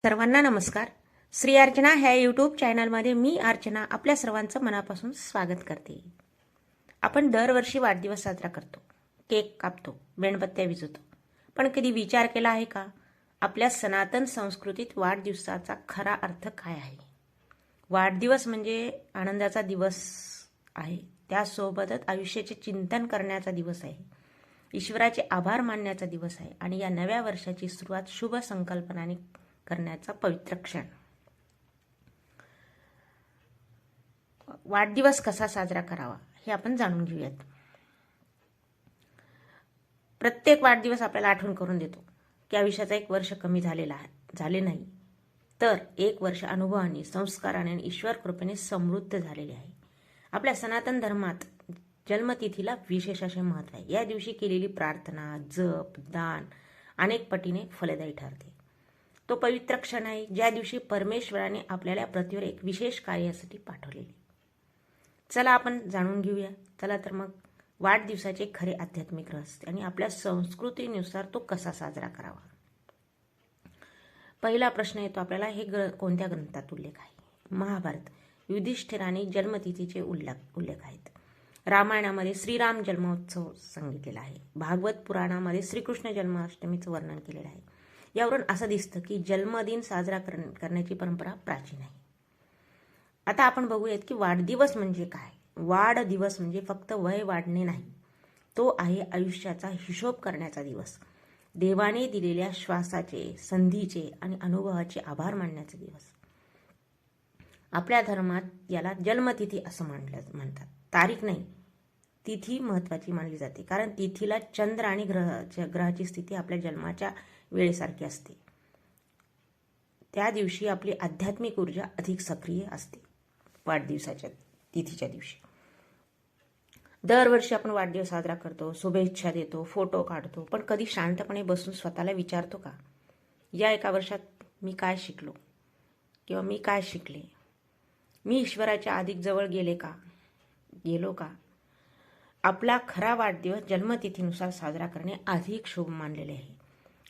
सर्वांना नमस्कार. श्री अर्चना ह्या यूट्यूब चॅनलमध्ये मी अर्चना आपल्या सर्वांचं मनापासून स्वागत करते. आपण दरवर्षी वाढदिवस साजरा करतो, केक कापतो, मेणबत्त्या विझवतो. पण कधी विचार केला आहे का आपल्या सनातन संस्कृतीत वाढदिवसाचा खरा अर्थ काय आहे? वाढदिवस म्हणजे आनंदाचा दिवस आहे, त्यासोबतच आयुष्याचे चिंतन करण्याचा दिवस आहे, ईश्वराचे आभार मानण्याचा दिवस आहे आणि या नव्या वर्षाची सुरुवात शुभ संकल्पनाने करण्याचा पवित्र क्षण. वाढदिवस कसा साजरा करावा हे आपण जाणून घेऊयात. प्रत्येक वाढदिवस आपल्याला आठवण करून देतो की आयुष्याचा एक वर्ष कमी झाले नाही, तर एक वर्ष अनुभवाने, संस्काराने आणि ईश्वर कृपेने समृद्ध झालेले आहे. आपल्या सनातन धर्मात जन्मतिथीला विशेष असे महत्त्व आहे. या दिवशी केलेली प्रार्थना, जप, दान अनेक पटीने फलदायी ठरते. तो पवित्र क्षण आहे ज्या दिवशी परमेश्वराने आपल्याला पृथ्वीवर एक विशेष कार्यासाठी पाठवलेले. चला आपण जाणून घेऊया. चला तर मग वाढदिवसाचे खरे आध्यात्मिक रहस्य आणि आपल्या संस्कृतीनुसार तो कसा साजरा करावा. पहिला प्रश्न येतो आपल्याला, हे कोणत्या ग्रंथात उल्लेख आहे? महाभारत. युधिष्ठिराने जन्मतिथीचे उल्लेख आहेत. रामायणामध्ये श्रीराम जन्मोत्सव सांगितलेला आहे. भागवत पुराणामध्ये श्रीकृष्ण जन्माष्टमीचं वर्णन केलेलं आहे. यावरून असं दिसतं की जन्मदिन साजरा करण्याची परंपरा प्राचीन आहे. आता आपण बघूयात की वाढदिवस म्हणजे काय. वाढदिवस म्हणजे फक्त वय वाढणे नाही, तो आहे आयुष्याचा हिशोब करण्याचा दिवस. देवाने दिलेल्या श्वासाचे, संधीचे आणि अनुभवाचे आभार मानण्याचा दिवस. आपल्या धर्मात याला जन्मतिथी असं म्हणतात. तारीख नाही, तिथी महत्त्वाची मानली जाते, कारण तिथीला चंद्र आणि ग्रहाची स्थिती आपल्या जन्माच्या वेळेसारखी असते. त्या दिवशी आपली आध्यात्मिक ऊर्जा अधिक सक्रिय असते. वाढदिवसाच्या तिथीच्या दिवशी दरवर्षी आपण वाढदिवस साजरा करतो, शुभेच्छा देतो, फोटो काढतो. पण कधी शांतपणे बसून स्वतःला विचारतो का, या एका वर्षात मी काय शिकलो किंवा मी काय शिकले? मी ईश्वराच्या अधिक जवळ गेलो का? आपला खरा वाढदिवस जन्मतिथीनुसार साजरा करणे अधिक शुभ मानलेले आहे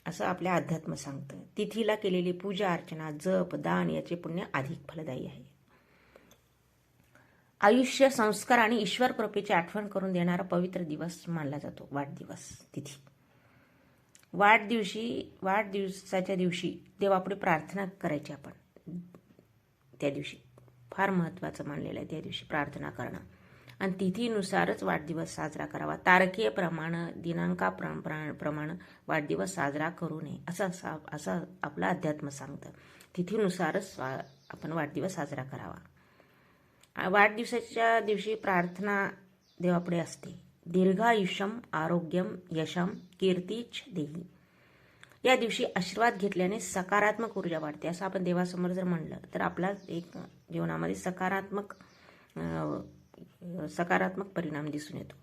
असं आपल्या अध्यात्म सांगतं. तिथीला केलेली पूजा अर्चना, जप, दान याचे पुण्य अधिक फलदायी आहे. आयुष्य, संस्कार आणि ईश्वर कृपेची आठवण करून देणारा पवित्र दिवस मानला जातो वाढदिवस तिथी. वाढदिवसाच्या दिवशी देवापुढे प्रार्थना करायची. आपण त्या दिवशी फार महत्त्वाचं मानलेलं आहे. त्या दिवशी प्रार्थना करणं आणि तिथीनुसारच वाढदिवस साजरा करावा. तारखेप्रमाणे, दिनांकाप्रमाणे वाढदिवस साजरा करू नये असं आपलं अध्यात्म सांगतं. तिथीनुसारच आपण वाढदिवस साजरा करावा. वाढदिवसाच्या दिवशी प्रार्थना देवापुढे असते. दीर्घायुष्यम आरोग्यम यशम कीर्तीच देही. या दिवशी आशीर्वाद घेतल्याने सकारात्मक ऊर्जा वाढते. असं आपण देवासमोर जर म्हणलं तर आपला एक जीवनामध्ये सकारात्मक परिणाम दिसून येतो.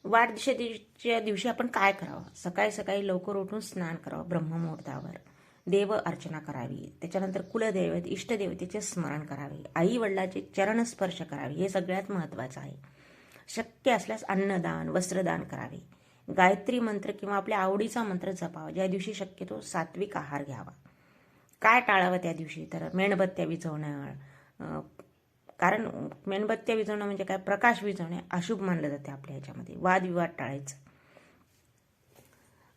वाढदिवसाच्या दिवशी आपण काय करावं? सकाळी सकाळी लवकर उठून स्नान करावं, ब्रह्ममुहूर्तावर देव अर्चना करावी. त्याच्यानंतर कुलदैवत, इष्टदेवतेचे स्मरण करावे, आई वडिलाचे चरण स्पर्श करावे. हे सगळ्यात महत्त्वाचं आहे. शक्य असल्यास अन्नदान, वस्त्रदान करावे. गायत्री मंत्र किंवा आपल्या आवडीचा मंत्र जपावा. ज्या दिवशी शक्यतो सात्विक आहार घ्यावा. काय टाळावं त्या दिवशी? तर मेणबत्त्या विझवणं, कारण मेणबत्त्या विझवणं म्हणजे काय, प्रकाश विझवणे अशुभ मानलं जाते आपल्या ह्याच्यामध्ये. वादविवाद टाळायचं.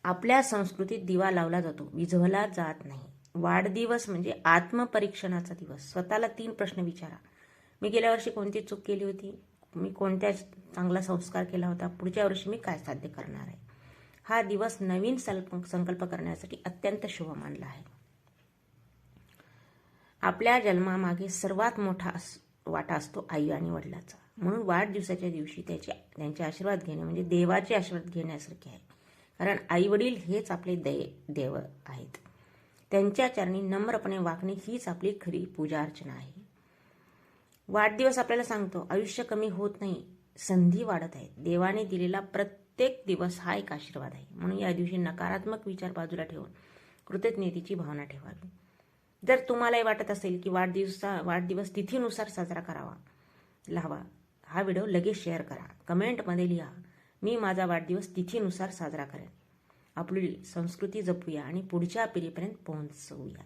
आपल्या संस्कृतीत दिवा लावला जातो, विझवला जात नाही. वाढदिवस म्हणजे आत्मपरीक्षणाचा दिवस. स्वतःला 3 प्रश्न विचारा. मी गेल्या वर्षी कोणती चूक केली होती? मी कोणत्या चांगला संस्कार केला होता? पुढच्या वर्षी मी काय साध्य करणार आहे? हा दिवस नवीन संकल्प करण्यासाठी अत्यंत शुभ मानला आहे. आपल्या जन्मामागे सर्वात मोठा वाटा असतो आई आणि वडिलाचा. म्हणून वाढदिवसाच्या दिवशी त्यांचे आशीर्वाद घेणे म्हणजे देवाचे आशीर्वाद घेण्यासारखे आहे. कारण आई वडील हेच आपले देव आहेत. त्यांच्या चरणी नम्रपणे वागणे हीच आपली खरी पूजा अर्चना आहे. वाढदिवस आपल्याला सांगतो आयुष्य कमी होत नाही, संधी वाढत आहे. देवाने दिलेला प्रत्येक दिवस हा एक आशीर्वाद आहे. म्हणून या दिवशी नकारात्मक विचार बाजूला ठेवून कृतज्ञतेची भावना ठेवावी. जर तुम्हालाही वाटत असेल की वाढदिवस तिथीनुसार साजरा करावा, हा व्हिडिओ लगेच शेअर करा. कमेंटमध्ये लिहा, मी माझा वाढदिवस तिथीनुसार साजरा करेन. आपली संस्कृती जपूया आणि पुढच्या पिढीपर्यंत पोहोचवूया.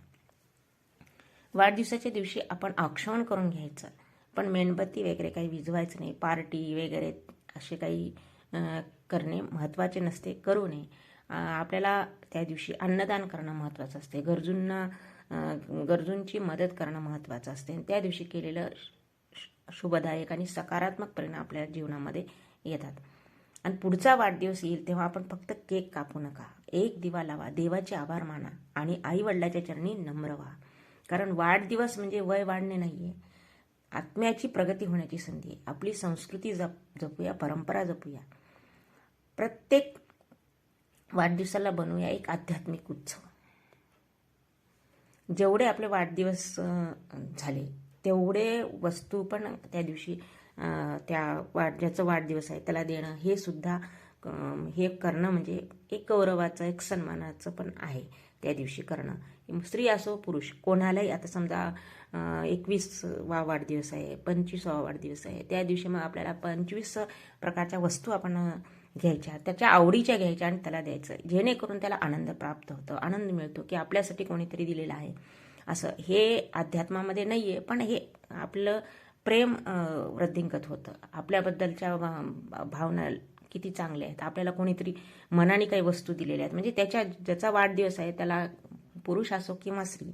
वाढदिवसाच्या दिवशी आपण औक्षण करून घ्यायचं, पण मेणबत्ती वगैरे काही विझवायचं नाही. पार्टी वगैरे असे काही करणे महत्त्वाचे नसते, करू नये. आपल्याला त्या दिवशी अन्नदान करणं महत्त्वाचं असते. गरजूंची मदत करणं महत्त्वाचं असते. त्या दिवशी केलेलं शुभदायक आणि सकारात्मक परिणाम आपल्या जीवनामध्ये येतात. आणि पुढचा वाढदिवस येईल तेव्हा आपण फक्त केक कापू नका, एक दिवा लावा, देवाचे आभार माना आणि आई वडिलाच्या चरणी नम्र व्हा. कारण वाढदिवस म्हणजे वय वाढणे नाहीये, आत्म्याची प्रगती होण्याची संधी आहे. आपली संस्कृती जपूया, परंपरा जपूया. प्रत्येक वाढदिवसाला बनवूया एक आध्यात्मिक उत्सव. जेवढे आपले वाढदिवस झाले तेवढे वस्तू पण त्या दिवशी ज्याचा वाढदिवस आहे त्याला देणं, हे सुद्धा हे करणं म्हणजे एक गौरवाचं, एक सन्मानाचं पण आहे. त्या दिवशी करणं, स्त्री असो पुरुष कोणालाही. आता समजा 21वा वाढदिवस आहे, 25वा वाढदिवस आहे, त्या दिवशी मग आपल्याला 25 प्रकारच्या वस्तू आपण घ्यायच्या, त्याच्या आवडीच्या घ्यायच्या आणि त्याला द्यायचं, जेणेकरून त्याला आनंद प्राप्त होतो, आनंद मिळतो की आपल्यासाठी कोणीतरी दिलेलं आहे. असं हे अध्यात्मामध्ये नाही आहे, पण हे आपलं प्रेम वृद्धिंगत होतं. आपल्याबद्दलच्या भावना किती चांगल्या आहेत, आपल्याला कोणीतरी मनाने काही वस्तू दिलेल्या आहेत. म्हणजे ज्याचा वाढदिवस आहे त्याला, पुरुष असो किंवा स्त्री,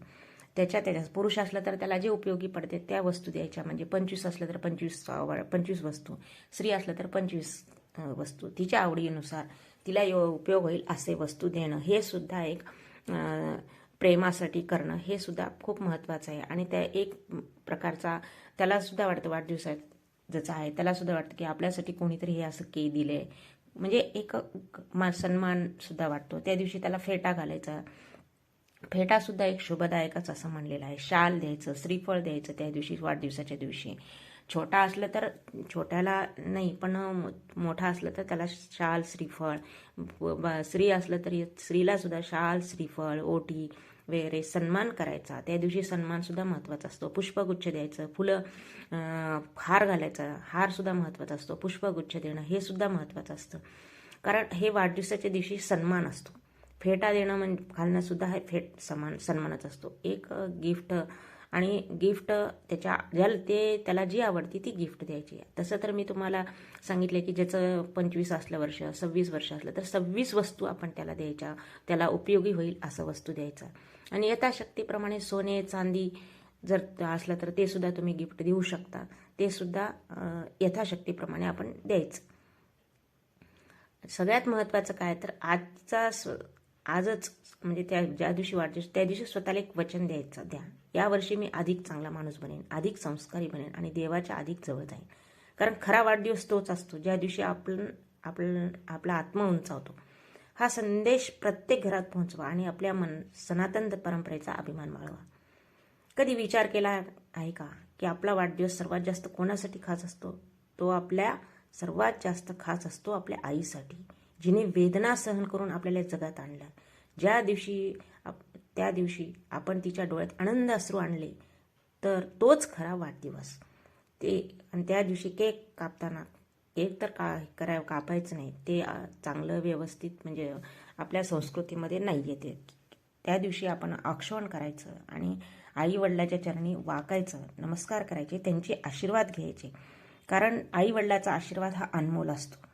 त्याच्या पुरुष असलं तर त्याला जे उपयोगी पडते त्या वस्तू द्यायच्या. म्हणजे 25 असलं तर 25 वस्तू, स्त्री असलं तर 25 वस्तू, तिच्या आवडीनुसार तिला उपयोग होईल असे वस्तू देणं, हे सुद्धा एक प्रेमासाठी करणं, हे सुद्धा खूप महत्त्वाचं आहे. आणि त्या एक प्रकारचा त्याला सुद्धा वाटतं, वाढदिवसात ज्याचा आहे त्याला सुद्धा वाटतं की आपल्यासाठी कोणीतरी हे असं केक दिले, म्हणजे एक सन्मान सुद्धा वाटतो. त्या दिवशी त्याला फेटा घालायचा, फेटा सुद्धा एक शुभदायकच असं म्हणलेलं आहे. शाल द्यायचं, श्रीफळ द्यायचं त्या दिवशी, वाढदिवसाच्या दिवशी. छोटा असलं तर छोट्याला नाही, पण मोठा असलं तर त्याला शाल, श्रीफळ. स्त्री असलं तरी स्त्रीला सुद्धा शाल, श्रीफळ, ओटी वगैरे सन्मान करायचा. त्या दिवशी सन्मान सुद्धा महत्त्वाचा असतो. पुष्पगुच्छ द्यायचं, फुलं, हार घालायचा, हार सुद्धा महत्त्वाचा असतो. पुष्पगुच्छ देणं हे सुद्धा महत्त्वाचं असतं, कारण हे वाढदिवसाच्या दिवशी सन्मान असतो. फेटा देणं म्हणजे घालणं सुद्धा हे सन्मानच असतो. एक गिफ्ट, आणि गिफ्ट त्याला जी आवडती ती गिफ्ट द्यायची. तसं तर मी तुम्हाला सांगितलं की ज्याचं 25 असलं वर्ष, 26 वर्ष असलं तर 26 वस्तू आपण त्याला द्यायच्या, त्याला उपयोगी होईल असं वस्तू द्यायचा. आणि यथाशक्तीप्रमाणे सोने, चांदी जर असलं तर ते सुद्धा तुम्ही गिफ्ट देऊ शकता, ते सुद्धा यथाशक्तीप्रमाणे आपण द्यायचं. सगळ्यात महत्त्वाचं काय तर आजच म्हणजे ज्या दिवशी वाढदिवस त्या दिवशी स्वतःला एक वचन द्यायचं, या वर्षी मी अधिक चांगला माणूस बनेन, अधिक संस्कारी बनेन आणि देवाच्या अधिक जवळ जाईन. कारण खरा वाढदिवस तोच असतो ज्या दिवशी आपला आत्मा उंचावतो. हा संदेश प्रत्येक घरात पोहोचवा आणि आपल्या सनातन परंपरेचा अभिमान बाळगा. कधी विचार केला आहे का की आपला वाढदिवस सर्वात जास्त कोणासाठी खास असतो? तो आपल्या सर्वात जास्त खास असतो आपल्या आईसाठी, जिने वेदना सहन करून आपल्याला जगात आणलं. त्या दिवशी आपण तिच्या डोळ्यात आनंद अश्रू आणले तर तोच खरा वाढदिवस. आणि त्या दिवशी केक कापताना, केक तर कापायचं नाही, ते चांगलं व्यवस्थित म्हणजे आपल्या संस्कृतीमध्ये नाही येते. त्या दिवशी आपण औक्षण करायचं आणि आई वडिलाच्या चरणी वाकायचं, नमस्कार करायचे, त्यांचे आशीर्वाद घ्यायचे. कारण आई वडिलाचा आशीर्वाद हा अनमोल असतो.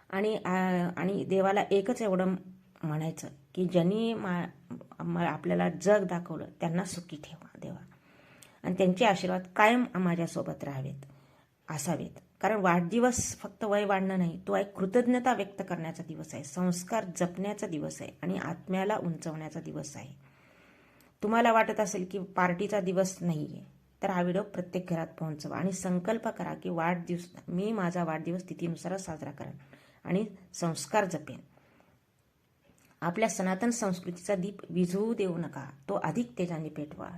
आणि देवाला एकच एवढं म्हणायचं की ज्यांनी आपल्याला जग दाखवलं त्यांना सुखी ठेवा देवा, आणि त्यांचे आशीर्वाद कायम माझ्यासोबत असावेत. कारण वाढदिवस फक्त वय वाढणं नाही, तो एक कृतज्ञता व्यक्त करण्याचा दिवस आहे, संस्कार जपण्याचा दिवस आहे आणि आत्म्याला उंचवण्याचा दिवस आहे. तुम्हाला वाटत असेल की पार्टीचा दिवस नाहीये, तर हा व्हिडिओ प्रत्येक घरात पोहोचवा आणि संकल्प करा की मी माझा वाढदिवस तिथीनुसारच साजरा करेन आणि संस्कार जपेन. आपल्या सनातन संस्कृतीचा दीप विझवू देऊ नका, तो अधिक तेजाने पेटवा.